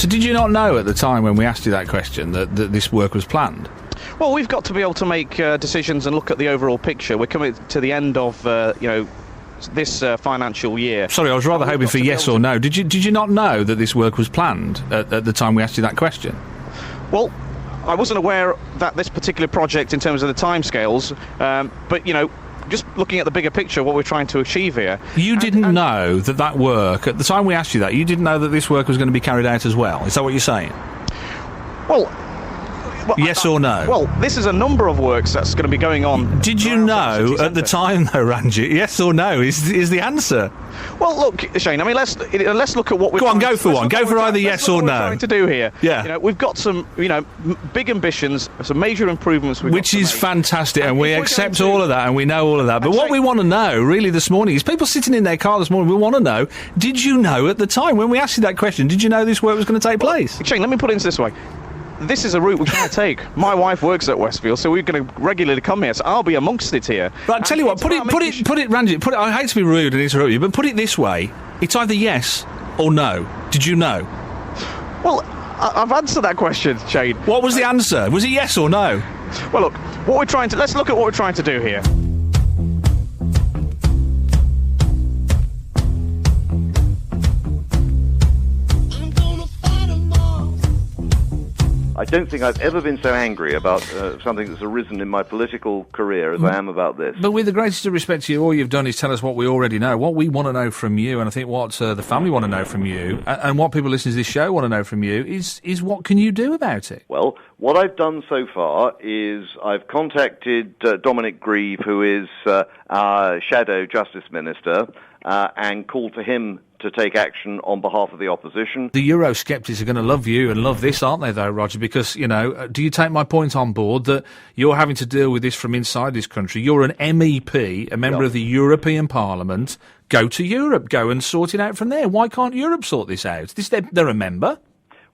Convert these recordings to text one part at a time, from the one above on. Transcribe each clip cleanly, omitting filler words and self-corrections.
So did you not know at the time when we asked you that question that this work was planned? Well, we've got to be able to make decisions and look at the overall picture. We're coming to the end of, this financial year. Sorry, I was rather hoping for yes or no. Did you not know that this work was planned at the time we asked you that question? Well, I wasn't aware that this particular project, in terms of the timescales, but, just looking at the bigger picture, what we're trying to achieve here. You didn't know that work, at the time we asked you that, you didn't know that this work was going to be carried out as well? Is that what you're saying? Well, yes or no? Well, this is a number of works that's going to be going on. Did you know at the time, though, Ranjit? Yes or no is the answer. Well, look, Shane, I mean, let's look at what we're... Go on, go for one. Go for either yes or no. What we're trying to do here. Yeah. We've got some, big ambitions, some major improvements which is fantastic, and we accept all of that, and we know all of that. But what we want to know, really, this morning, is people sitting in their car this morning, we want to know, did you know at the time, when we asked you that question, did you know this work was going to take place? Shane, let me put it this way. This is a route we're going to take. My wife works at Westfield, so we're going to regularly come here, so I'll be amongst it here. But I'll tell you what, put it, Ranjit, I hate to be rude and interrupt you, but put it this way. It's either yes or no. Did you know? Well, I've answered that question, Shane. What was the answer? Was it yes or no? Well, look, let's look at what we're trying to do here. I don't think I've ever been so angry about something that's arisen in my political career as I am about this. But with the greatest of respect to you, all you've done is tell us what we already know. What we want to know from you, and I think what the family want to know from you, and what people listening to this show want to know from you, is what can you do about it? Well, what I've done so far is I've contacted Dominic Grieve, who is our Shadow Justice Minister, and called for him to take action on behalf of the opposition. The Eurosceptics are going to love you and love this, aren't they, though, Roger? Because, do you take my point on board that you're having to deal with this from inside this country? You're an MEP, a member of the European Parliament. Go to Europe. Go and sort it out from there. Why can't Europe sort this out? They're a member.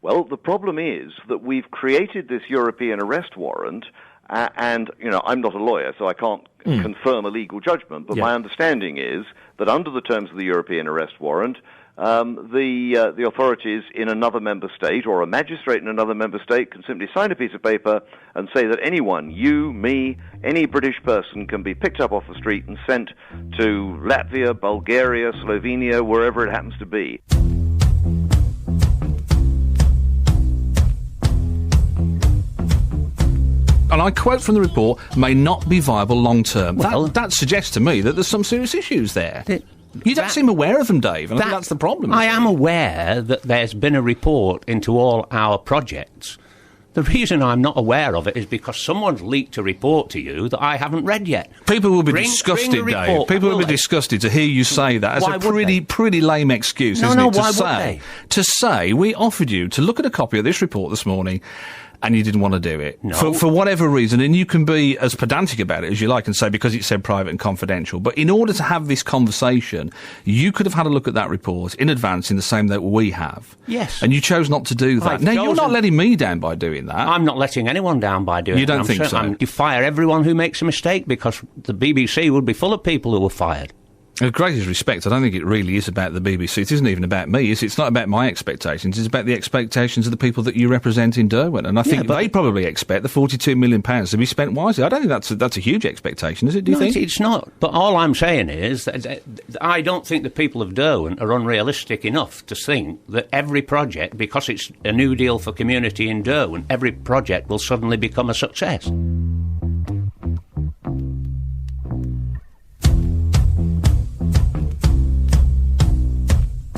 Well, the problem is that we've created this European arrest warrant, and, I'm not a lawyer, so I can't confirm a legal judgment, but my understanding is that under the terms of the European arrest warrant, the authorities in another member state or a magistrate in another member state can simply sign a piece of paper and say that anyone, you, me, any British person can be picked up off the street and sent to Latvia, Bulgaria, Slovenia, wherever it happens to be. And I quote from the report, may not be viable long term. Well, that suggests to me that there's some serious issues there. You don't seem aware of them, Dave, and I think that's the problem. I am aware that there's been a report into all our projects. The reason I'm not aware of it is because someone's leaked a report to you that I haven't read yet. People will be disgusted, Dave. People will be disgusted to hear you say that. It's a pretty lame excuse, isn't it? To say we offered you to look at a copy of this report this morning and you didn't want to do it. No. For whatever reason, and you can be as pedantic about it as you like and say because it said private and confidential, but in order to have this conversation, you could have had a look at that report in advance in the same way that we have. Yes. And you chose not to do that. Now, you're not letting me down by doing that. I'm not letting anyone down by doing that. You don't think so? You fire everyone who makes a mistake because the BBC would be full of people who were fired. With greatest respect, I don't think it really is about the BBC. It isn't even about me. It's not about my expectations. It's about the expectations of the people that you represent in Derwent. And I think they probably expect the £42 million to be spent wisely. I don't think that's a huge expectation, is it? Do you think? It's not. But all I'm saying is that I don't think the people of Derwent are unrealistic enough to think that every project, because it's a new deal for community in Derwent, every project will suddenly become a success.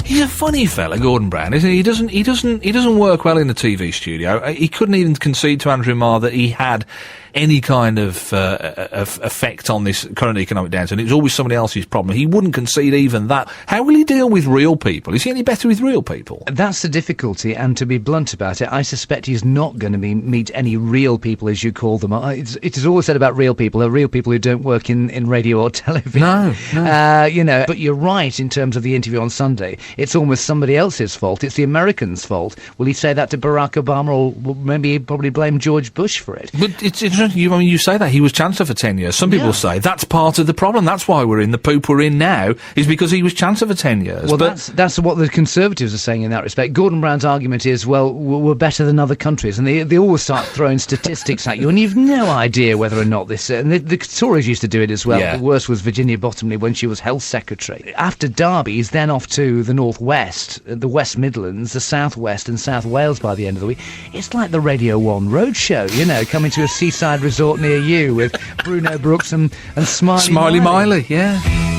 He's a funny fella, Gordon Brown, isn't he? He doesn't work well in the TV studio. He couldn't even concede to Andrew Marr that he had any kind of effect on this current economic downturn. It's always somebody else's problem. He wouldn't concede even that. How will he deal with real people? Is he any better with real people? That's the difficulty, and to be blunt about it, I suspect he's not going to meet any real people, as you call them. It is always said about real people who don't work in radio or television. No. But you're right in terms of the interview on Sunday. It it's almost somebody else's fault. It's the Americans' fault. Will he say that to Barack Obama, or maybe he'd probably blame George Bush for it? But it's interesting, you say that. He was Chancellor for 10 years. Some people say that's part of the problem. That's why we're in the poop we're in now, is because he was Chancellor for 10 years. Well, that's what the Conservatives are saying in that respect. Gordon Brown's argument is, well, we're better than other countries, and they always start throwing statistics at you, and you've no idea whether or not this... and the Tories used to do it as well. Yeah. The worst was Virginia Bottomley when she was Health Secretary. After Derby, he's then off to the North West, the West Midlands, the South West and South Wales by the end of the week. It's like the Radio 1 Roadshow, you know, coming to a seaside resort near you with Bruno Brooks and Smiley Miley, yeah.